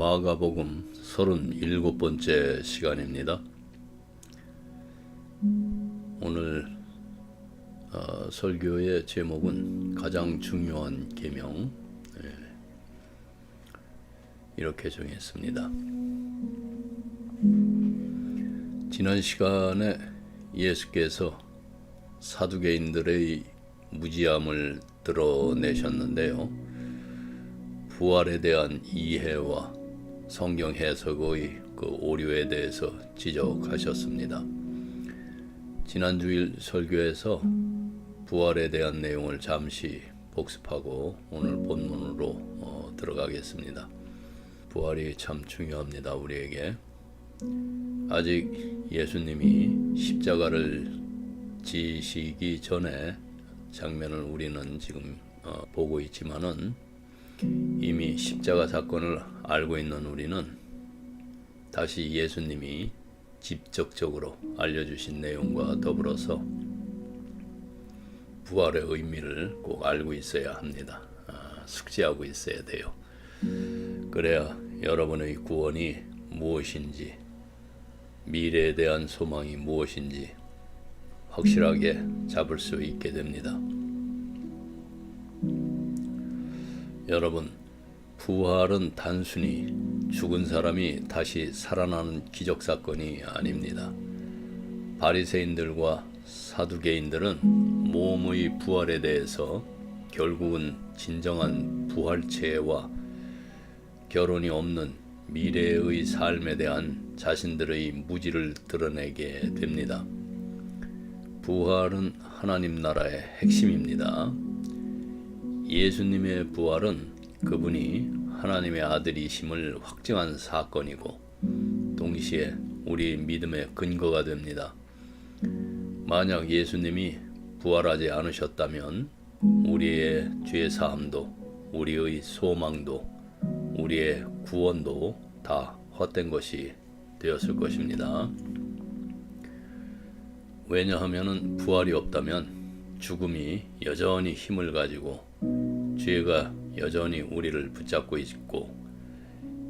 마가복음 37번째 시간입니다. 오늘 설교의 제목은 가장 중요한 계명, 이렇게 정했습니다. 지난 시간에 예수께서 사두개인들의 무지함을 드러내셨는데요. 부활에 대한 이해와 성경 해석의 그 오류에 대해서 지적하셨습니다. 지난 주일 설교에서 부활에 대한 내용을 잠시 복습하고 오늘 본문으로 들어가겠습니다. 부활이 참 중요합니다. 우리에게. 아직 예수님이 십자가를 지시기 전에 장면을 우리는 지금 보고 있지만은 이미 십자가 사건을 알고 있는 우리는 다시 예수님이 직접적으로 알려주신 내용과 더불어서 부활의 의미를 꼭 알고 있어야 합니다. 숙지하고 있어야 돼요. 그래야 여러분의 구원이 무엇인지, 미래에 대한 소망이 무엇인지 확실하게 잡을 수 있게 됩니다. 여러분, 부활은 단순히 죽은 사람이 다시 살아나는 기적사건이 아닙니다. 바리새인들과 사두개인들은 몸의 부활에 대해서 결국은 진정한 부활체와 결혼이 없는 미래의 삶에 대한 자신들의 무지를 드러내게 됩니다. 부활은 하나님 나라의 핵심입니다. 예수님의 부활은 그분이 하나님의 아들이심을 확증한 사건이고 동시에 우리 믿음의 근거가 됩니다. 만약 예수님이 부활하지 않으셨다면 우리의 죄 사함도, 우리의 소망도, 우리의 구원도 다 헛된 것이 되었을 것입니다. 왜냐하면 부활이 없다면 죽음이 여전히 힘을 가지고 죄가 여전히 우리를 붙잡고 있고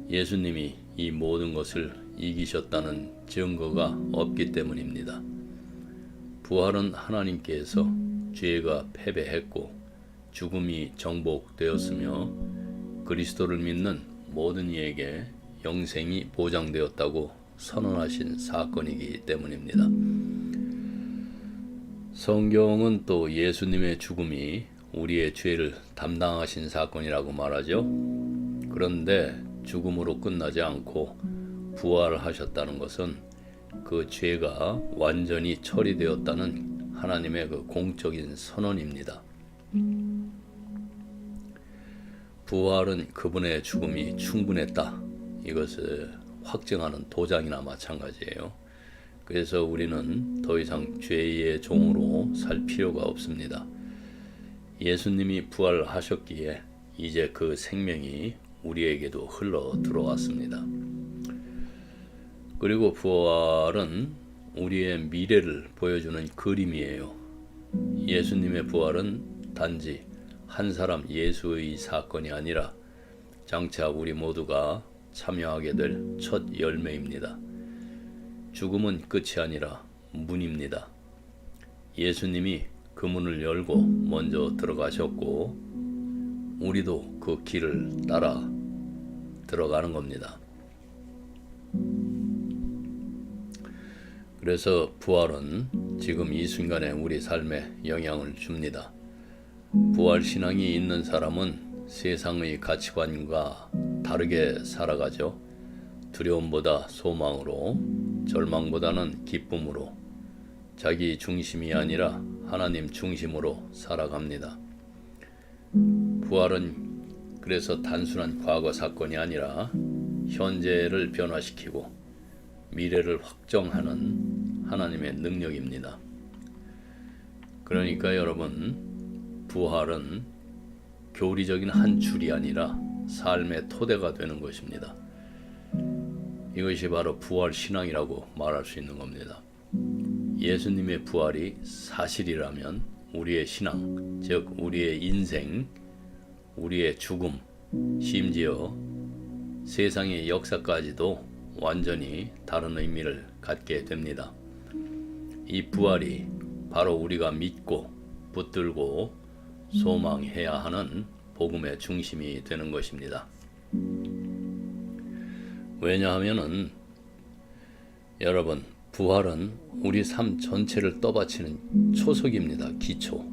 예수님이 이 모든 것을 이기셨다는 증거가 없기 때문입니다. 부활은 하나님께서 죄가 패배했고 죽음이 정복되었으며 그리스도를 믿는 모든 이에게 영생이 보장되었다고 선언하신 사건이기 때문입니다. 성경은 또 예수님의 죽음이 우리의 죄를 담당하신 사건이라고 말하죠. 그런데 죽음으로 끝나지 않고 부활하셨다는 것은 그 죄가 완전히 처리되었다는 하나님의 그 공적인 선언입니다. 부활은 그분의 죽음이 충분했다, 이것을 확증하는 도장이나 마찬가지예요. 그래서 우리는 더 이상 죄의 종으로 살 필요가 없습니다. 예수님이 부활하셨기에 이제 그 생명이 우리에게도 흘러 들어왔습니다. 그리고 부활은 우리의 미래를 보여주는 그림이에요. 예수님의 부활은 단지 한 사람 예수의 사건이 아니라 장차 우리 모두가 참여하게 될 첫 열매입니다. 죽음은 끝이 아니라 문입니다. 예수님이 그 문을 열고 먼저 들어가셨고 우리도 그 길을 따라 들어가는 겁니다. 그래서 부활은 지금 이 순간에 우리 삶에 영향을 줍니다. 부활 신앙이 있는 사람은 세상의 가치관과 다르게 살아가죠. 두려움보다 소망으로, 절망보다는 기쁨으로, 자기 중심이 아니라 하나님 중심으로 살아갑니다. 부활은 그래서 단순한 과거 사건이 아니라 현재를 변화시키고 미래를 확정하는 하나님의 능력입니다. 그러니까 여러분, 부활은 교리적인 한 줄이 아니라 삶의 토대가 되는 것입니다. 이것이 바로 부활 신앙이라고 말할 수 있는 겁니다. 예수님의 부활이 사실이라면 우리의 신앙, 즉 우리의 인생, 우리의 죽음, 심지어 세상의 역사까지도 완전히 다른 의미를 갖게 됩니다. 이 부활이 바로 우리가 믿고 붙들고 소망해야 하는 복음의 중심이 되는 것입니다. 왜냐하면은 여러분, 부활은 우리 삶 전체를 떠받치는 초석입니다. 기초.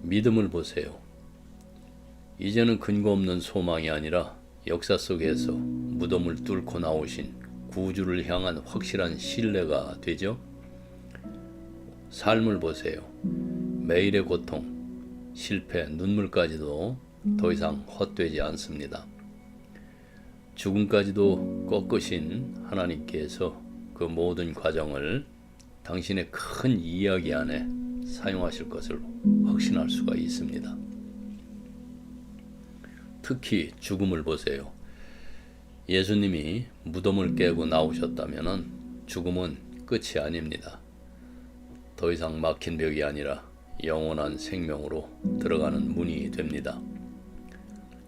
믿음을 보세요. 이제는 근거 없는 소망이 아니라 역사 속에서 무덤을 뚫고 나오신 구주를 향한 확실한 신뢰가 되죠. 삶을 보세요. 매일의 고통, 실패, 눈물까지도 더 이상 헛되지 않습니다. 죽음까지도 꺾으신 하나님께서 그 모든 과정을 당신의 큰 이야기 안에 사용하실 것을 확신할 수가 있습니다. 특히 죽음을 보세요. 예수님이 무덤을 깨고 나오셨다면 죽음은 끝이 아닙니다. 더 이상 막힌 벽이 아니라 영원한 생명으로 들어가는 문이 됩니다.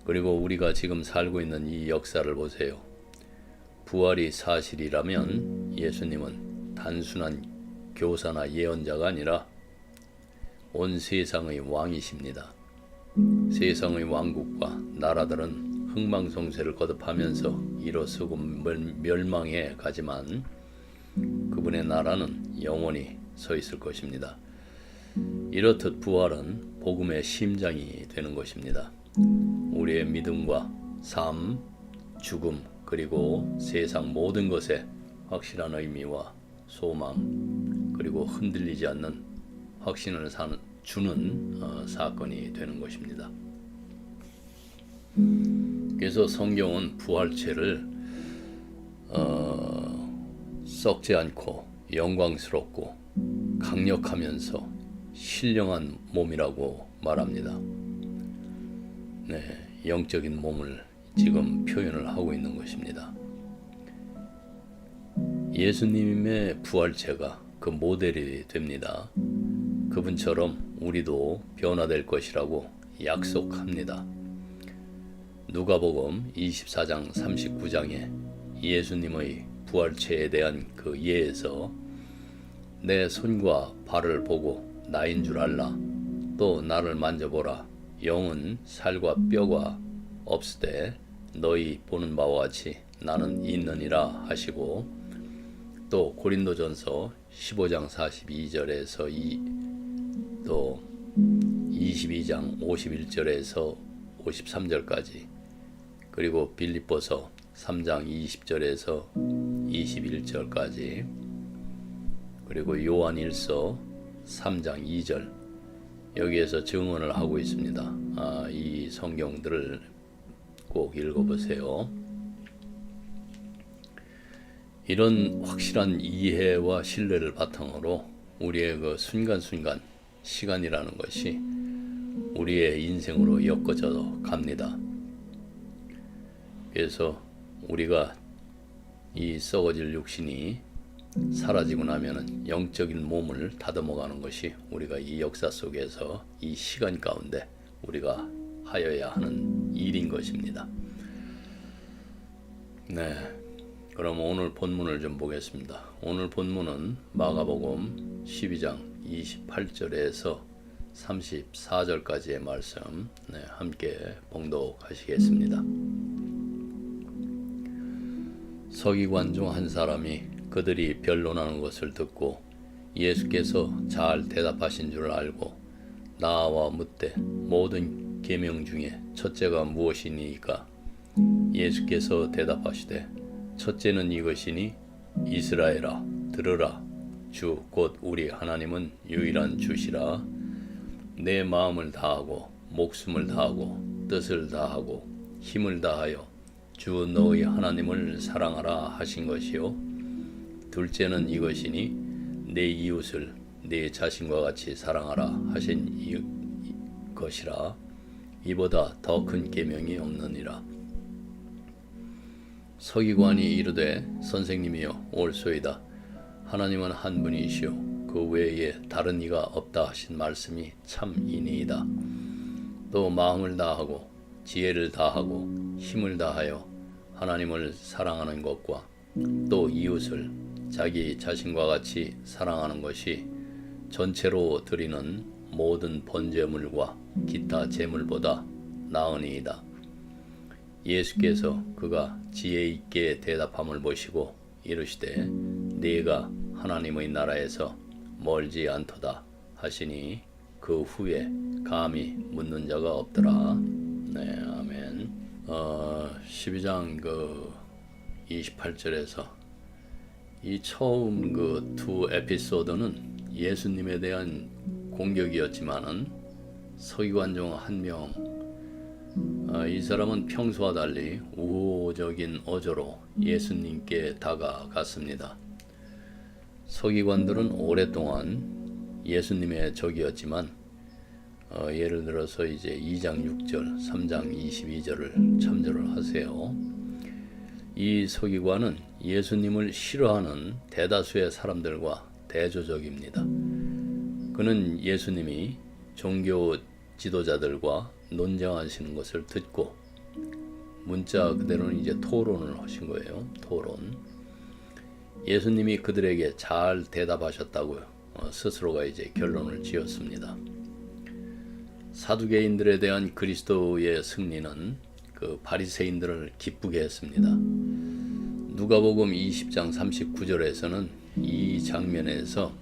그리고 우리가 지금 살고 있는 이 역사를 보세요. 부활이 사실이라면 예수님은 단순한 교사나 예언자가 아니라 온 세상의 왕이십니다. 세상의 왕국과 나라들은 흥망성쇠를 거듭하면서 일어서고 멸망해 가지만 그분의 나라는 영원히 서 있을 것입니다. 이렇듯 부활은 복음의 심장이 되는 것입니다. 우리의 믿음과 삶, 죽음, 그리고 세상 모든 것에 확실한 의미와 소망, 그리고 흔들리지 않는 확신을 주는 사건이 되는 것입니다. 그래서 성경은 부활체를 썩지 않고 영광스럽고 강력하면서 신령한 몸이라고 말합니다. 네, 영적인 몸을 지금 표현을 하고 있는 것입니다. 예수님의 부활체가 그 모델이 됩니다. 그분처럼 우리도 변화될 것이라고 약속합니다. 누가복음 24장 39장에 예수님의 부활체에 대한 그 예에서 내 손과 발을 보고 나인 줄 알라. 또 나를 만져보라. 영은 살과 뼈가 없으되 너희 보는 바와 같이 나는 있느니라 하시고, 또 고린도전서 15장 42절에서 또 22장 51절에서 53절까지, 그리고 빌립보서 3장 20절에서 21절까지, 그리고 요한일서 3장 2절, 여기에서 증언을 하고 있습니다. 이 성경들을 꼭 읽어보세요. 이런 확실한 이해와 신뢰를 바탕으로 우리의 그 순간순간 시간이라는 것이 우리의 인생으로 엮어져 갑니다. 그래서 우리가 이 썩어질 육신이 사라지고 나면은 영적인 몸을 다듬어가는 것이 우리가 이 역사 속에서 이 시간 가운데 우리가 하여야 하는 일인 것입니다. 네, 그럼 오늘 본문을 좀 보겠습니다. 오늘 본문은 마가복음 12장 28절에서 34절까지의 말씀, 함께 봉독하시겠습니다. 서기관 중 한 사람이 그들이 변론하는 것을 듣고 예수께서 잘 대답하신 줄 알고 나와 묻되 모든 계명 중에 첫째가 무엇이니까? 예수께서 대답하시되 첫째는 이것이니 이스라엘아 들으라. 주 곧 우리 하나님은 유일한 주시라. 내 마음을 다하고 목숨을 다하고 뜻을 다하고 힘을 다하여 주 너희 하나님을 사랑하라 하신 것이요. 둘째는 이것이니 내 이웃을 내 자신과 같이 사랑하라 하신 것이라. 이보다 더 큰 계명이 없느니라. 서기관이 이르되 선생님이여 옳소이다. 하나님은 한 분이시오 그 외에 다른 이가 없다 하신 말씀이 참이니이다. 또 마음을 다하고 지혜를 다하고 힘을 다하여 하나님을 사랑하는 것과 또 이웃을 자기 자신과 같이 사랑하는 것이 전체로 드리는 모든 번제물과 기타 제물보다 나으니이다. 예수께서 그가 지혜 있게 대답함을 보시고 이르시되 네가 하나님의 나라에서 멀지 않도다 하시니 그 후에 감히 묻는 자가 없더라. 네, 아멘. 12장 28절에서 이 처음 두 에피소드는 예수님에 대한 공격이었지만은 서기관 중 한 명, 이 사람은 평소와 달리 우호적인 어조로 예수님께 다가갔습니다. 서기관들은 오랫동안 예수님의 적이었지만 예를 들어서 이제 2장 6절, 3장 22절을 참조를 하세요. 이 서기관은 예수님을 싫어하는 대다수의 사람들과 대조적입니다. 그는 예수님이 종교 지도자들과 논쟁하시는 것을 듣고 문자 그대로는 이제 토론을 하신 거예요. 토론. 예수님이 그들에게 잘 대답하셨다고요. 스스로가 이제 결론을 지었습니다. 사두개인들에 대한 그리스도의 승리는 그 바리새인들을 기쁘게 했습니다. 누가복음 20장 39절에서는 이 장면에서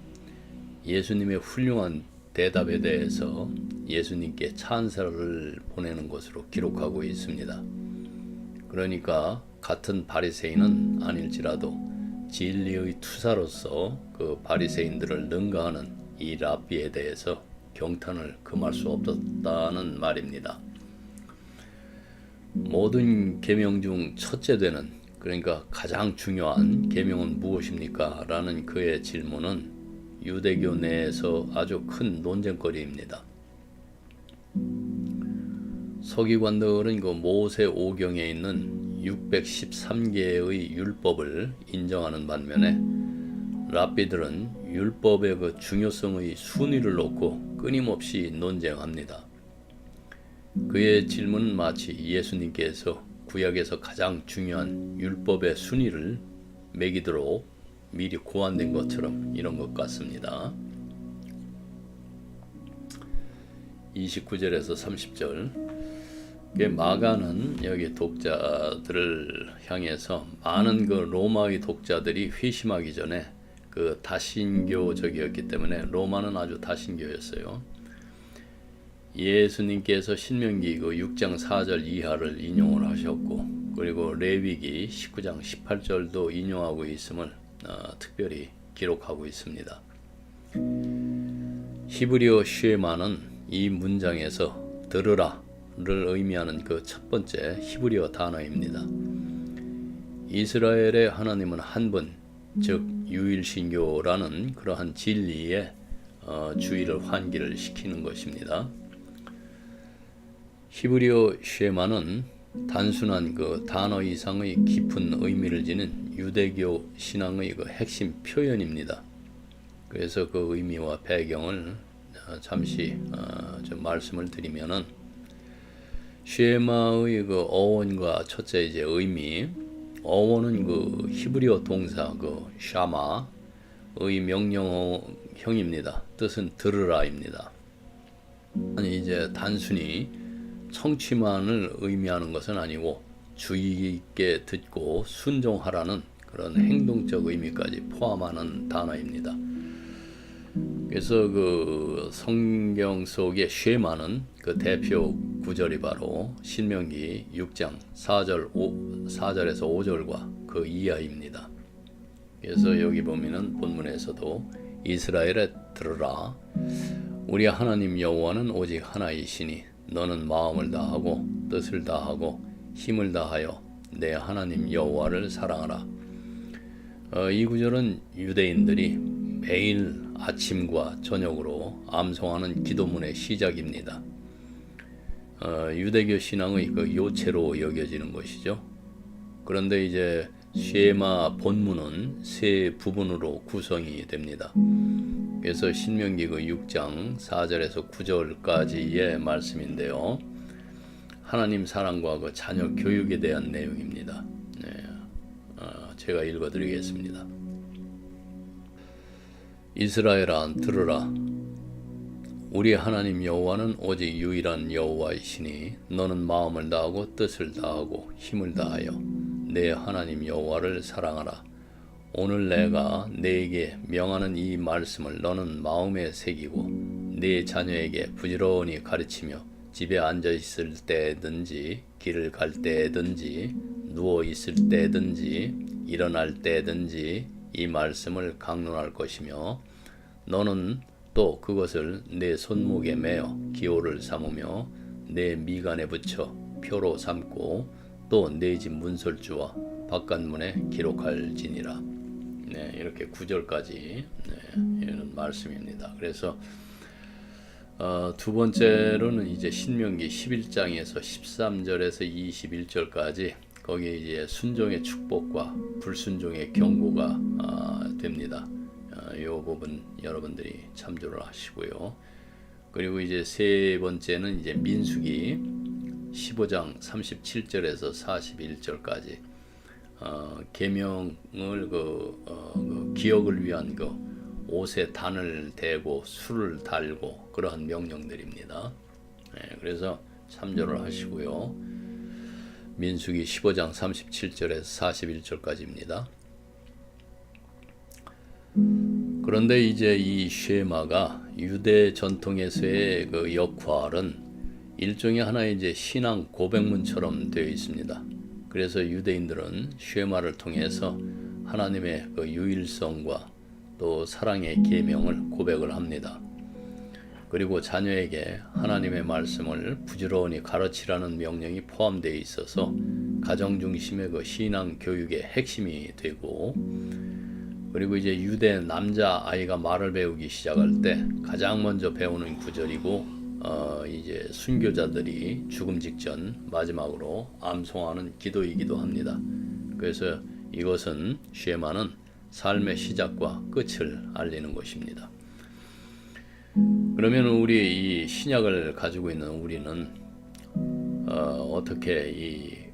예수님의 훌륭한 대답에 대해서 예수님께 찬사를 보내는 것으로 기록하고 있습니다. 그러니까 같은 바리새인은 아닐지라도 진리의 투사로서 그 바리새인들을 능가하는 이 랍비에 대해서 경탄을 금할 수 없었다는 말입니다. 모든 계명 중 첫째 되는, 그러니까 가장 중요한 계명은 무엇입니까? 라는 그의 질문은 유대교 내에서 아주 큰 논쟁거리입니다. 서기관들은 그 모세 오경에 있는 613개의 율법을 인정하는 반면에 랍비들은 율법의 그 중요성의 순위를 놓고 끊임없이 논쟁합니다. 그의 질문은 마치 예수님께서 구약에서 가장 중요한 율법의 순위를 매기도록 미리 고안된 것처럼 이런 것 같습니다. 29절에서 30절 마가는 여기 독자들을 향해서 많은 그 로마의 독자들이 회심하기 전에 그 다신교적이었기 때문에 로마는 아주 다신교였어요. 예수님께서 신명기 그 6장 4절 이하를 인용을 하셨고 그리고 레위기 19장 18절도 인용하고 있음을 특별히 기록하고 있습니다. 히브리어 쉐마는 이 문장에서 들으라를 의미하는 그 첫 번째 히브리어 단어입니다. 이스라엘의 하나님은 한 분, 즉 유일신교라는 그러한 진리에 주의를 환기를 시키는 것입니다. 히브리어 쉐마는 단순한 그 단어 이상의 깊은 의미를 지닌 유대교 신앙의 그 핵심 표현입니다. 그래서 그 의미와 배경을 잠시 좀 말씀을 드리면은 쉐마의 그 어원과 첫째 이제 의미, 어원은 그 히브리어 동사 그 샤마의 명령형입니다. 뜻은 들으라입니다. 아니 이제 단순히 청취만을 의미하는 것은 아니고 주의 있게 듣고 순종하라는 그런 행동적 의미까지 포함하는 단어입니다. 그래서 그 성경 속의 쉐마는 그 대표 구절이 바로 신명기 6장 4절에서 5절과 그 이하입니다. 그래서 여기 보면은 본문에서도 이스라엘에 들으라 우리 하나님 여호와는 오직 하나이시니 너는 마음을 다하고 뜻을 다하고 힘을 다하여 내 하나님 여호와를 사랑하라. 이 구절은 유대인들이 매일 아침과 저녁으로 암송하는 기도문의 시작입니다. 유대교 신앙의 그 요체로 여겨지는 것이죠. 그런데 이제 쉐마 본문은 세 부분으로 구성이 됩니다. 그래서 신명기 그 6장 4절에서 9절까지의 말씀인데요. 하나님 사랑과 그 자녀 교육에 대한 내용입니다. 제가 읽어드리겠습니다. 이스라엘아 들으라. 우리 하나님 여호와는 오직 유일한 여호와이시니 너는 마음을 다하고 뜻을 다하고 힘을 다하여 내 하나님 여호와를 사랑하라. 오늘 내가 네게 명하는 이 말씀을 너는 마음에 새기고 네 자녀에게 부지런히 가르치며 집에 앉아 있을 때든지 길을 갈 때든지 누워 있을 때든지 일어날 때든지 이 말씀을 강론할 것이며 너는 또 그것을 내 손목에 매어 기호를 삼으며 내 미간에 붙여 표로 삼고 또 내 집 문설주와 바깥문에 기록할지니라. 네, 이렇게 9절까지 이런 말씀입니다. 그래서 두 번째로는 이제 신명기 11장에서 13절에서 21절까지 거기에 이제 순종의 축복과 불순종의 경고가 됩니다. 이 부분 여러분들이 참조를 하시고요. 그리고 이제 세 번째는 이제 민수기 15장 37절에서 41절까지 계명을 기억을 위한 옷에 단을 대고 술을 달고 그러한 명령들입니다. 그래서 참조를 하시고요. 민수기 15장 37절에서 41절까지입니다. 그런데 이제 이 쉐마가 유대 전통에서의 그 역할은 일종의 하나의 이제 신앙 고백문처럼 되어 있습니다. 그래서 유대인들은 쉐마를 통해서 하나님의 그 유일성과 또 사랑의 계명을 고백을 합니다. 그리고 자녀에게 하나님의 말씀을 부지런히 가르치라는 명령이 포함되어 있어서 가정 중심의 그 신앙 교육의 핵심이 되고, 그리고 이제 유대 남자 아이가 말을 배우기 시작할 때 가장 먼저 배우는 구절이고, 이제 순교자들이 죽음 직전 마지막으로 암송하는 기도이기도 합니다. 그래서 이것은 쉐마는 삶의 시작과 끝을 알리는 것입니다. 그러면 우리 이 신약을 가지고 있는 우리는 어떻게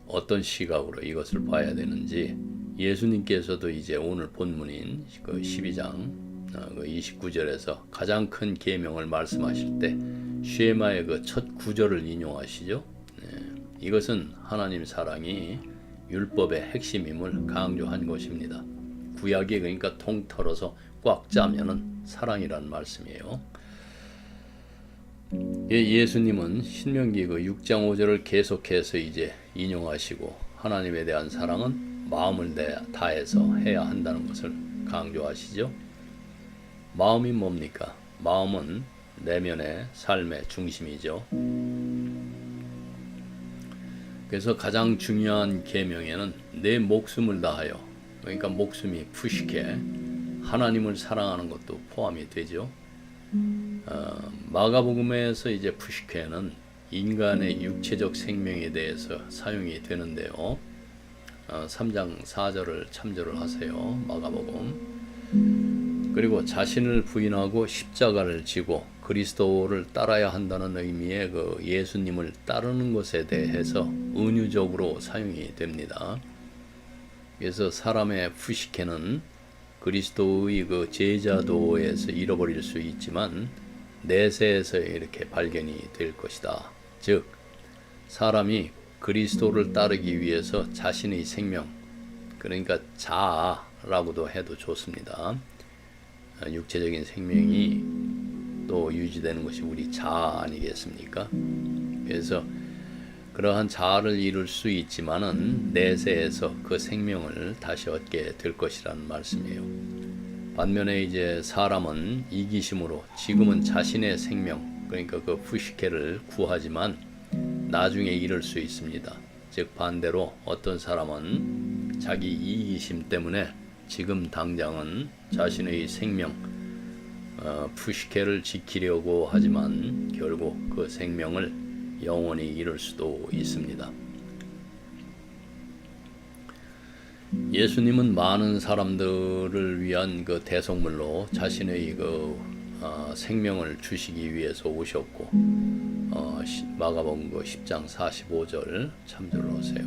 어떤 시각으로 이것을 봐야 되는지, 예수님께서도 이제 오늘 본문인 그 12장 29절에서 가장 큰 계명을 말씀하실 때 쉐마의 그 첫 구절을 인용하시죠. 이것은 하나님 사랑이 율법의 핵심임을 강조한 것입니다. 구약이 그러니까 통틀어서 꽉 짜면은 사랑이란 말씀이에요. 예수님은 신명기 그 6장 5절을 계속해서 이제 인용하시고 하나님에 대한 사랑은 마음을 다해서 해야 한다는 것을 강조하시죠. 마음이 뭡니까? 마음은 내면의 삶의 중심이죠. 그래서 가장 중요한 계명에는 내 목숨을 다하여, 그러니까 목숨이 푸시케 하나님을 사랑하는 것도 포함이 되죠. 마가복음에서 이제 푸시케는 인간의 육체적 생명에 대해서 사용이 되는데요. 3장 4절을 참조를 하세요. 마가복음. 그리고 자신을 부인하고 십자가를 지고 그리스도를 따라야 한다는 의미의 그 예수님을 따르는 것에 대해서 은유적으로 사용이 됩니다. 그래서 사람의 푸시케는 그리스도의 그 제자도에서 잃어버릴 수 있지만 내세에서 이렇게 발견이 될 것이다. 즉 사람이 그리스도를 따르기 위해서 자신의 생명, 그러니까 자아라고도 해도 좋습니다. 육체적인 생명이 또 유지되는 것이 우리 자아 아니겠습니까? 그래서 그러한 자아를 이룰 수 있지만은 내세에서 그 생명을 다시 얻게 될 것이라는 말씀이에요. 반면에 이제 사람은 이기심으로 지금은 자신의 생명, 그러니까 그 푸시케를 구하지만 나중에 잃을 수 있습니다. 즉 반대로 어떤 사람은 자기 이기심 때문에 지금 당장은 자신의 생명, 푸시케를 지키려고 하지만 결국 그 생명을 영원히 잃을 수도 있습니다. 예수님은 많은 사람들을 위한 그 대속물로 자신의 그 생명을 주시기 위해서 오셨고, 마가복음 10장 45절 참조를 하세요.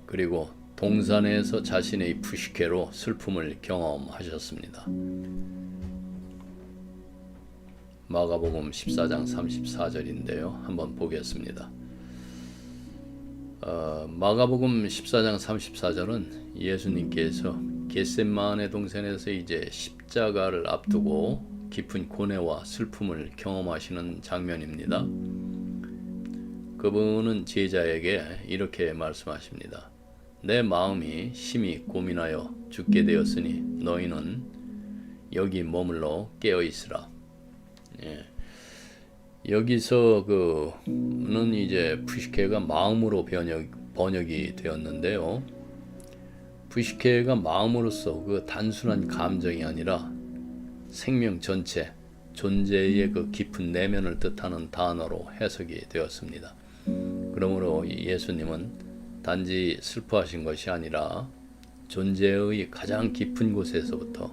그리고 동산에서 자신의 푸시케로 슬픔을 경험하셨습니다. 마가복음 14장 34절인데요. 한번 보겠습니다. 마가복음 14장 34절은 예수님께서 겟세마네 동산에서 이제 십자가를 앞두고 깊은 고뇌와 슬픔을 경험하시는 장면입니다. 그분은 제자에게 이렇게 말씀하십니다. 내 마음이 심히 고민하여 죽게 되었으니 너희는 여기 머물러 깨어 있으라. 예. 여기서 그는 이제 푸시케가 마음으로 번역이 되었는데요. 푸시케가 마음으로서 그 단순한 감정이 아니라 생명 전체, 존재의 그 깊은 내면을 뜻하는 단어로 해석이 되었습니다. 그러므로 예수님은 단지 슬퍼하신 것이 아니라 존재의 가장 깊은 곳에서부터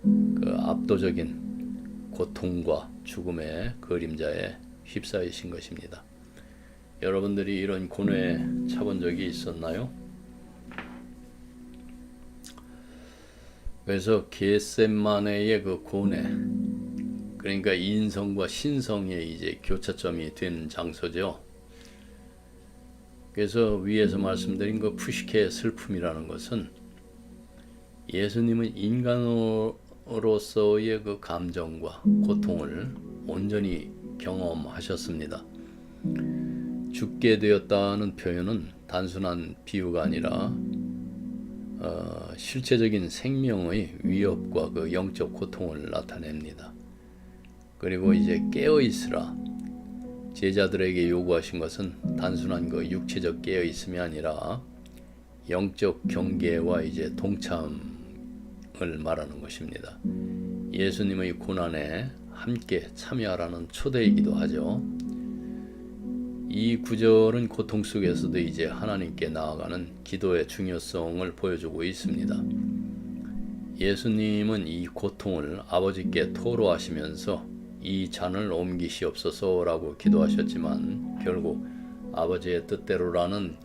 그 압도적인 고통과 죽음의 그림자에 휩싸이신 것입니다. 여러분들이 이런 고뇌에 차본 적이 있었나요? 그래서 겟세마네의 그 고뇌, 그러니까 인성과 신성의 이제 교차점이 된 장소죠. 그래서 위에서 말씀드린 그 푸시케의 슬픔이라는 것은 예수님은 인간으로서의 그 감정과 고통을 온전히 경험하셨습니다. 죽게 되었다는 표현은 단순한 비유가 아니라 실체적인 생명의 위협과 그 영적 고통을 나타냅니다. 그리고 이제 깨어 있으라. 제자들에게 요구하신 것은 단순한 그 육체적 깨어 있음이 아니라 영적 경계와 이제 동참을 말하는 것입니다. 예수님의 고난에 함께 참여하라는 초대이기도 하죠. 이 구절은 고통 속에서도 이제 하나님께 나아가는 기도의 중요성을 보여주고 있습니다. 예수님은 이 고통을 아버지께 토로하시면서 이 잔을 옮기시옵소서라고 기도하셨지만 결국 아버지의 뜻대로라는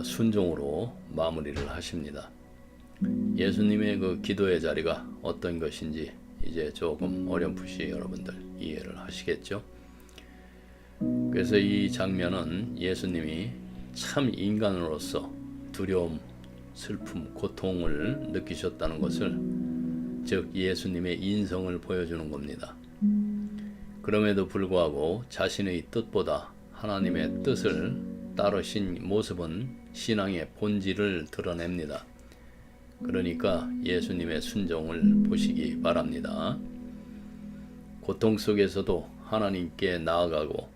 순종으로 마무리를 하십니다. 예수님의 그 기도의 자리가 어떤 것인지 이제 조금 어렴풋이 여러분들 이해를 하시겠죠? 그래서 이 장면은 예수님이 참 인간으로서 두려움, 슬픔, 고통을 느끼셨다는 것을, 즉 예수님의 인성을 보여주는 겁니다. 그럼에도 불구하고 자신의 뜻보다 하나님의 뜻을 따르신 모습은 신앙의 본질을 드러냅니다. 그러니까 예수님의 순종을 보시기 바랍니다. 고통 속에서도 하나님께 나아가고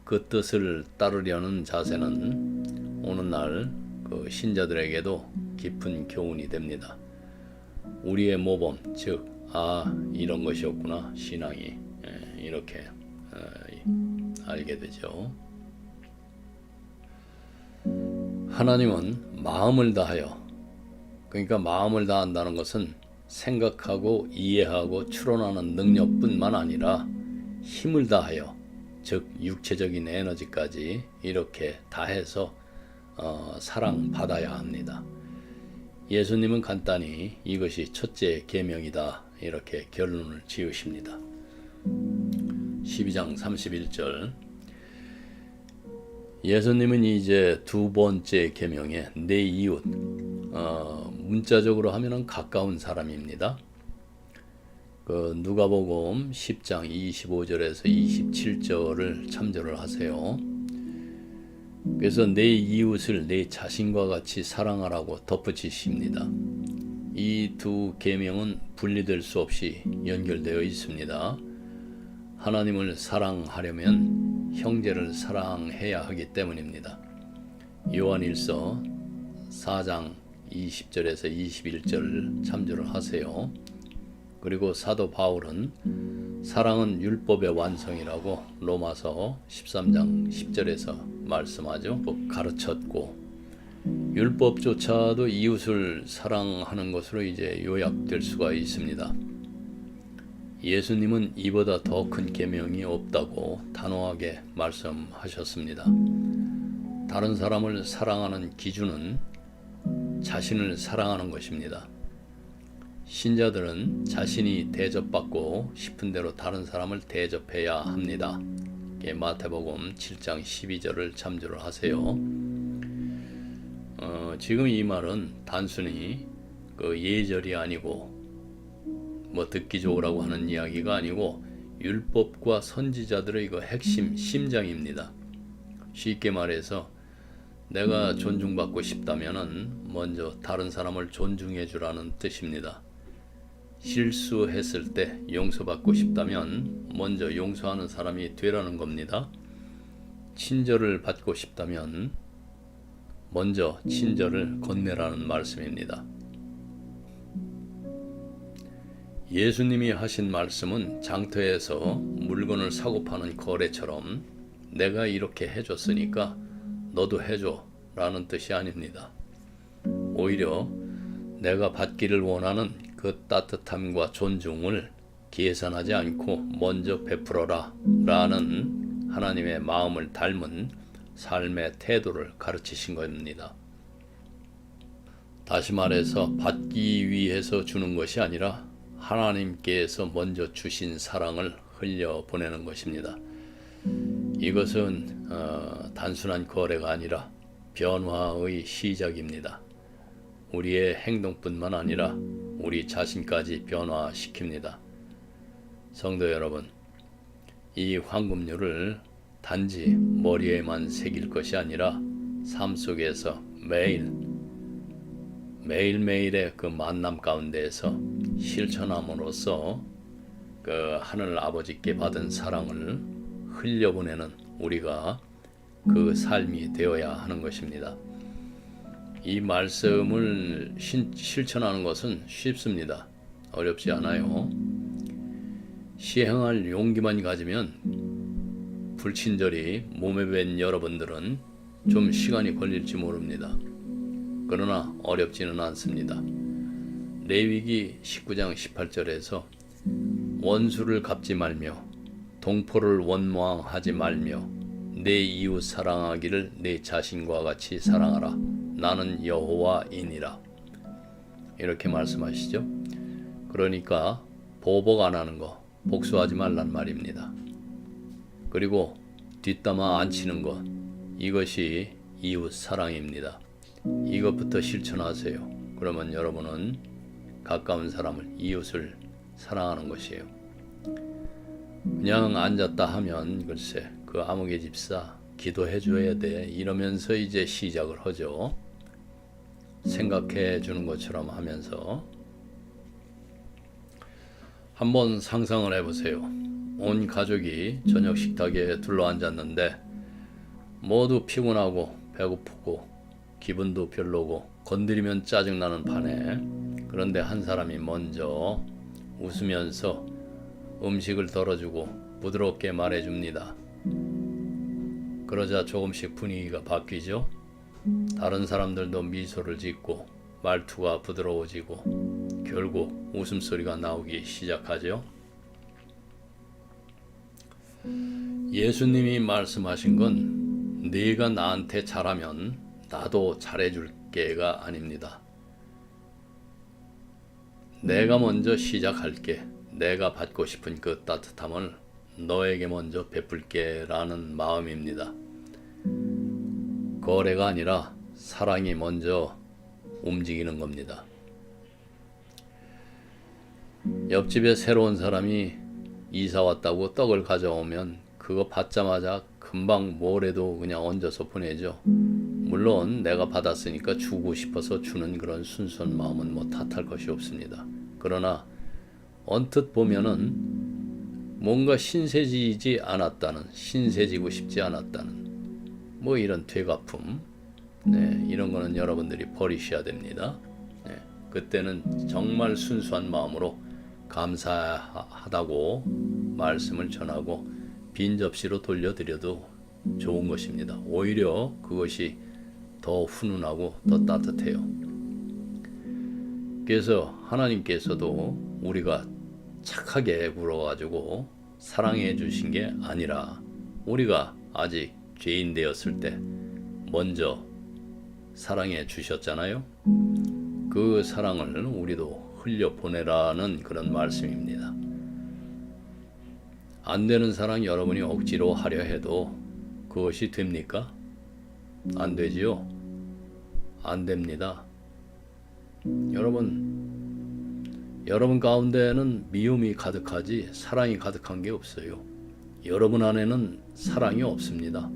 그 뜻을 따르려는 자세는 오늘날 그 신자들에게도 깊은 교훈이 됩니다. 우리의 모범, 즉 이런 것이었구나 신앙이, 이렇게 알게 되죠. 하나님은 마음을 다하여, 그러니까 마음을 다한다는 것은 생각하고 이해하고 추론하는 능력뿐만 아니라 힘을 다하여, 즉 육체적인 에너지까지 이렇게 다해서 사랑받아야 합니다. 예수님은 간단히 이것이 첫째 계명이다 이렇게 결론을 지으십니다. 12장 31절, 예수님은 이제 두 번째 계명에 내 이웃, 문자적으로 하면은 가까운 사람입니다. 그 누가복음 10장 25절에서 27절을 참조를 하세요. 그래서 내 이웃을 내 자신과 같이 사랑하라고 덧붙이십니다. 이 두 계명은 분리될 수 없이 연결되어 있습니다. 하나님을 사랑하려면 형제를 사랑해야 하기 때문입니다. 요한일서 4장 20절에서 21절을 참조를 하세요. 그리고 사도 바울은 사랑은 율법의 완성이라고 로마서 13장 10절에서 말씀하죠. 가르쳤고 율법조차도 이웃을 사랑하는 것으로 이제 요약될 수가 있습니다. 예수님은 이보다 더 큰 계명이 없다고 단호하게 말씀하셨습니다. 다른 사람을 사랑하는 기준은 자신을 사랑하는 것입니다. 신자들은 자신이 대접받고 싶은 대로 다른 사람을 대접해야 합니다. 마태복음 7장 12절을 참조를 하세요. 지금 이 말은 단순히 그 예절이 아니고 뭐 듣기 좋으라고 하는 이야기가 아니고 율법과 선지자들의 그 핵심 심장입니다. 쉽게 말해서 내가 존중받고 싶다면은 먼저 다른 사람을 존중해 주라는 뜻입니다. 실수했을 때 용서받고 싶다면 먼저 용서하는 사람이 되라는 겁니다. 친절을 받고 싶다면 먼저 친절을 건네라는 말씀입니다. 예수님이 하신 말씀은 장터에서 물건을 사고 파는 거래처럼 내가 이렇게 해줬으니까 너도 해줘 라는 뜻이 아닙니다. 오히려 내가 받기를 원하는 그 따뜻함과 존중을 계산하지 않고 먼저 베풀어라 라는 하나님의 마음을 닮은 삶의 태도를 가르치신 겁니다. 다시 말해서 받기 위해서 주는 것이 아니라 하나님께서 먼저 주신 사랑을 흘려보내는 것입니다. 이것은 단순한 거래가 아니라 변화의 시작입니다. 우리의 행동뿐만 아니라 우리 자신까지 변화시킵니다. 성도 여러분, 이 황금률을 단지 머리에만 새길 것이 아니라 삶 속에서 매일매일의 그 만남 가운데에서 실천함으로써 그 하늘 아버지께 받은 사랑을 흘려보내는 우리가 그 삶이 되어야 하는 것입니다. 이 말씀을 실천하는 것은 쉽습니다. 어렵지 않아요. 시행할 용기만 가지면 불친절히 몸에 밴 여러분들은 좀 시간이 걸릴지 모릅니다. 그러나 어렵지는 않습니다. 레위기 19장 18절에서 원수를 갚지 말며 동포를 원망하지 말며 내 이웃 사랑하기를 내 자신과 같이 사랑하라. 나는 여호와이니라. 이렇게 말씀하시죠. 그러니까 보복 안 하는 거, 복수하지 말란 말입니다. 그리고 뒷담화 안 치는 것, 이것이 이웃 사랑입니다. 이것부터 실천하세요. 그러면 여러분은 가까운 사람을, 이웃을 사랑하는 것이에요. 그냥 앉았다 하면 글쎄 그 아무개 집사 기도해 줘야 돼 이러면서 이제 시작을 하죠. 생각해 주는 것처럼 하면서 한번 상상을 해보세요. 온 가족이 저녁 식탁에 둘러앉았는데 모두 피곤하고 배고프고 기분도 별로고 건드리면 짜증나는 판에, 그런데 한 사람이 먼저 웃으면서 음식을 덜어주고 부드럽게 말해줍니다. 그러자 조금씩 분위기가 바뀌죠. 다른 사람들도 미소를 짓고 말투가 부드러워지고 결국 웃음소리가 나오기 시작하죠. 예수님이 말씀하신 건 네가 나한테 잘하면 나도 잘해줄게가 아닙니다. 내가 먼저 시작할게. 내가 받고 싶은 그 따뜻함을 너에게 먼저 베풀게 라는 마음입니다. 거래가 아니라 사랑이 먼저 움직이는 겁니다. 옆집에 새로운 사람이 이사 왔다고 떡을 가져오면 그거 받자마자 금방 뭐래도 그냥 얹어서 보내죠. 물론 내가 받았으니까 주고 싶어서 주는 그런 순수한 마음은 뭐 탓할 것이 없습니다. 그러나 언뜻 보면은 뭔가 신세지지 않았다는, 신세지고 싶지 않았다는 뭐 이런 되갚음, 이런 거는 여러분들이 버리셔야 됩니다. 그때는 정말 순수한 마음으로 감사하다고 말씀을 전하고 빈 접시로 돌려드려도 좋은 것입니다. 오히려 그것이 더 훈훈하고 더 따뜻해요. 그래서 하나님께서도 우리가 착하게 굴어가지고 사랑해 주신 게 아니라 우리가 아직 죄인 되었을 때 먼저 사랑해 주셨잖아요. 그 사랑을 우리도 흘려보내라는 그런 말씀입니다. 안 되는 사랑 여러분이 억지로 하려 해도 그것이 됩니까? 안 되지요? 안 됩니다. 여러분 가운데는 미움이 가득하지 사랑이 가득한 게 없어요. 여러분 안에는 사랑이 없습니다.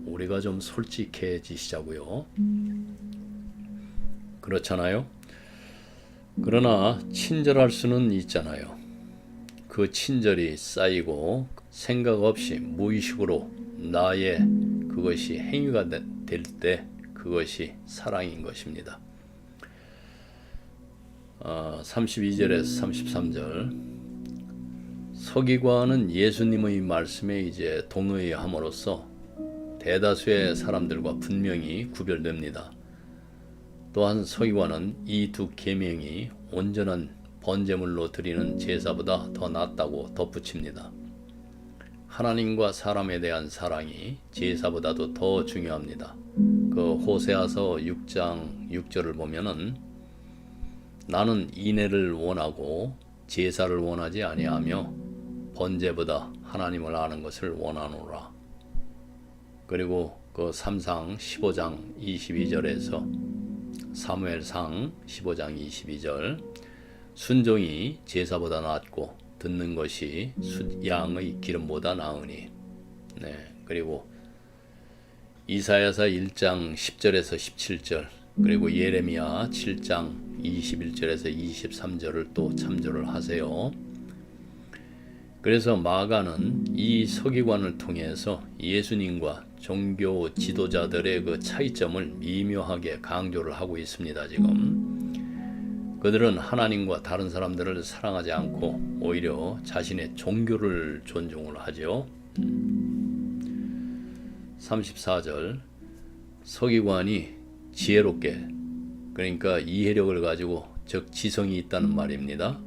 우리가 좀 솔직해지시자고요. 그렇잖아요? 그러나 친절할 수는 있잖아요. 그 친절이 쌓이고 생각 없이 무의식으로 나의 그것이 행위가 될 때 그것이 사랑인 것입니다. 32절에서 33절 서기관은 예수님의 말씀에 이제 동의함으로써 대다수의 사람들과 분명히 구별됩니다. 또한 서기관은 이 두 계명이 온전한 번제물로 드리는 제사보다 더 낫다고 덧붙입니다. 하나님과 사람에 대한 사랑이 제사보다도 더 중요합니다. 그 호세아서 6장 6절을 보면은 나는 인애를 원하고 제사를 원하지 아니하며 번제보다 하나님을 아는 것을 원하노라. 그리고 그 3상 15장 22절에서 사무엘상 15장 22절 순종이 제사보다 낫고 듣는 것이 양의 기름보다 나으니. 그리고 이사야서 1장 10절에서 17절 그리고 예레미야 7장 21절에서 23절을 또 참조를 하세요. 그래서 마가는 이 서기관을 통해서 예수님과 종교 지도자들의 그 차이점을 미묘하게 강조를 하고 있습니다. 지금 그들은 하나님과 다른 사람들을 사랑하지 않고 오히려 자신의 종교를 존중을 하죠. 34절 서기관이 지혜롭게 그러니까 이해력을 가지고 즉 지성이 있다는 말입니다.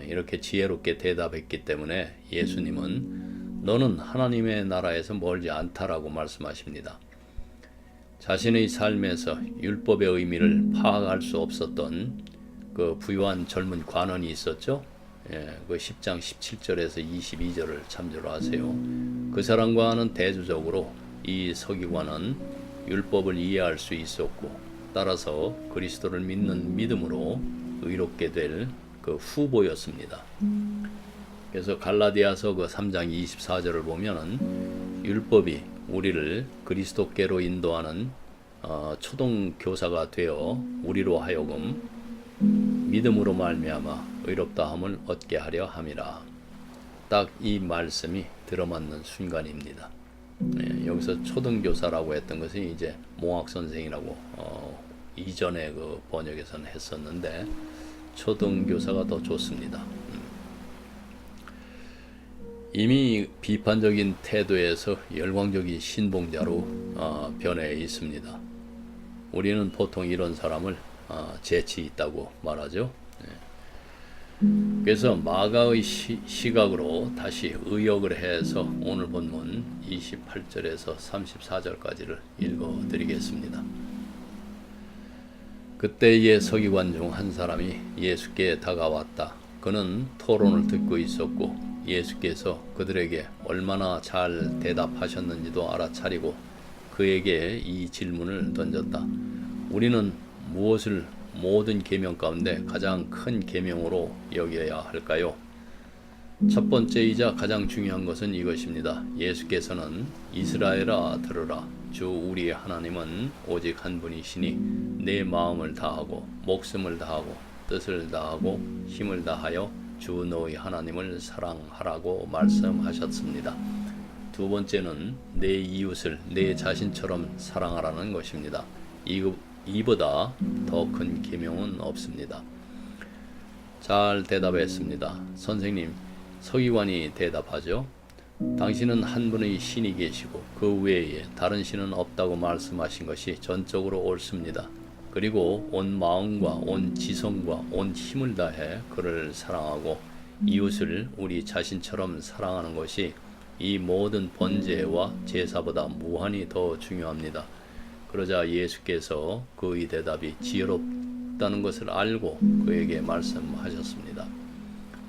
이렇게 지혜롭게 대답했기 때문에 예수님은 너는 하나님의 나라에서 멀지 않다라고 말씀하십니다. 자신의 삶에서 율법의 의미를 파악할 수 없었던 그 부유한 젊은 관원이 있었죠. 그 10장 17절에서 22절을 참조를 하세요. 그 사람과는 대조적으로 이 서기관은 율법을 이해할 수 있었고 따라서 그리스도를 믿는 믿음으로 의롭게 될 그 후보였습니다. 그래서 갈라디아서 그 3장 24절을 보면은 율법이 우리를 그리스도께로 인도하는 초등 교사가 되어 우리로 하여금 믿음으로 말미암아 의롭다함을 얻게 하려 함이라. 딱 이 말씀이 들어맞는 순간입니다. 여기서 초등교사라고 했던 것은 이제 몽학 선생이라고 이전에 그 번역에서는 했었는데 초등교사가 더 좋습니다. 이미 비판적인 태도에서 열광적인 신봉자로 변해 있습니다. 우리는 보통 이런 사람을 재치 있다고 말하죠. 그래서 마가의 시각으로 다시 의역을 해서 오늘 본문 28절에서 34절까지를 읽어드리겠습니다. 그때의 서기관 중 한 사람이 예수께 다가왔다. 그는 토론을 듣고 있었고 예수께서 그들에게 얼마나 잘 대답하셨는지도 알아차리고 그에게 이 질문을 던졌다. 우리는 무엇을 모든 계명 가운데 가장 큰 계명으로 여겨야 할까요? 첫 번째이자 가장 중요한 것은 이것입니다. 예수께서는 이스라엘아 들으라. 주 우리의 하나님은 오직 한 분이시니 내 마음을 다하고 목숨을 다하고 뜻을 다하고 힘을 다하여 주 너희 하나님을 사랑하라고 말씀하셨습니다. 두 번째는 내 이웃을 내 자신처럼 사랑하라는 것입니다. 이보다 더 큰 계명은 없습니다. 잘 대답했습니다. 선생님, 서기관이 대답하죠. 당신은 한 분의 신이 계시고 그 외에 다른 신은 없다고 말씀하신 것이 전적으로 옳습니다. 그리고 온 마음과 온 지성과 온 힘을 다해 그를 사랑하고 이웃을 우리 자신처럼 사랑하는 것이 이 모든 번제와 제사보다 무한히 더 중요합니다. 그러자 예수께서 그의 대답이 지혜롭다는 것을 알고 그에게 말씀하셨습니다.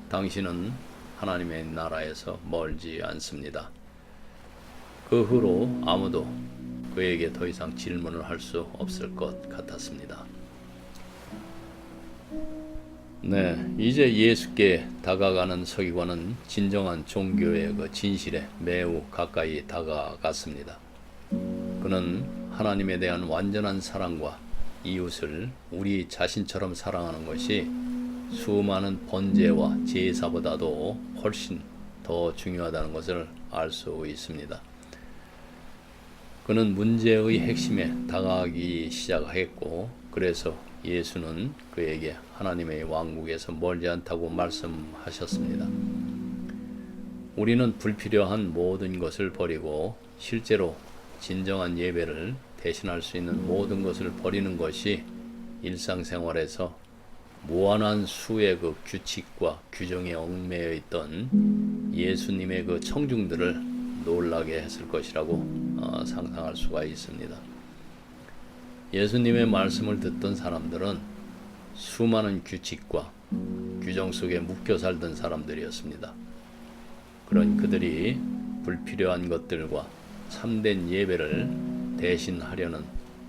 당신은 하나님의 나라에서 멀지 않습니다. 그 후로 아무도 그에게 더 이상 질문을 할 수 없을 것 같았습니다. 네, 이제 예수께 다가가는 서기관은 진정한 종교의 그 진실에 매우 가까이 다가갔습니다. 그는 하나님에 대한 완전한 사랑과 이웃을 우리 자신처럼 사랑하는 것이 수많은 번제와 제사보다도 훨씬 더 중요하다는 것을 알 수 있습니다. 그는 문제의 핵심에 다가가기 시작했고, 그래서 예수는 그에게 하나님의 왕국에서 멀지 않다고 말씀하셨습니다. 우리는 불필요한 모든 것을 버리고 실제로 진정한 예배를 대신할 수 있는 모든 것을 버리는 것이 일상생활에서 무한한 수의 그 규칙과 규정에 얽매여 있던 예수님의 그 청중들을 놀라게 했을 것이라고 상상할 수가 있습니다. 예수님의 말씀을 듣던 사람들은 수많은 규칙과 규정 속에 묶여 살던 사람들이었습니다. 그런 그들이 불필요한 것들과 참된 예배를 대신하려는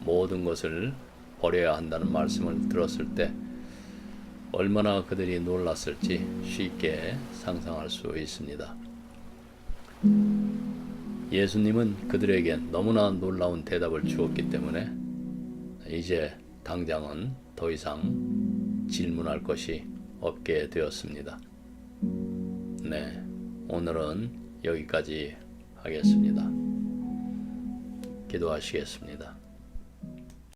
모든 것을 버려야 한다는 말씀을 들었을 때 얼마나 그들이 놀랐을지 쉽게 상상할 수 있습니다. 예수님은 그들에게 너무나 놀라운 대답을 주었기 때문에 이제 당장은 더 이상 질문할 것이 없게 되었습니다. 네, 오늘은 여기까지 하겠습니다. 기도하시겠습니다.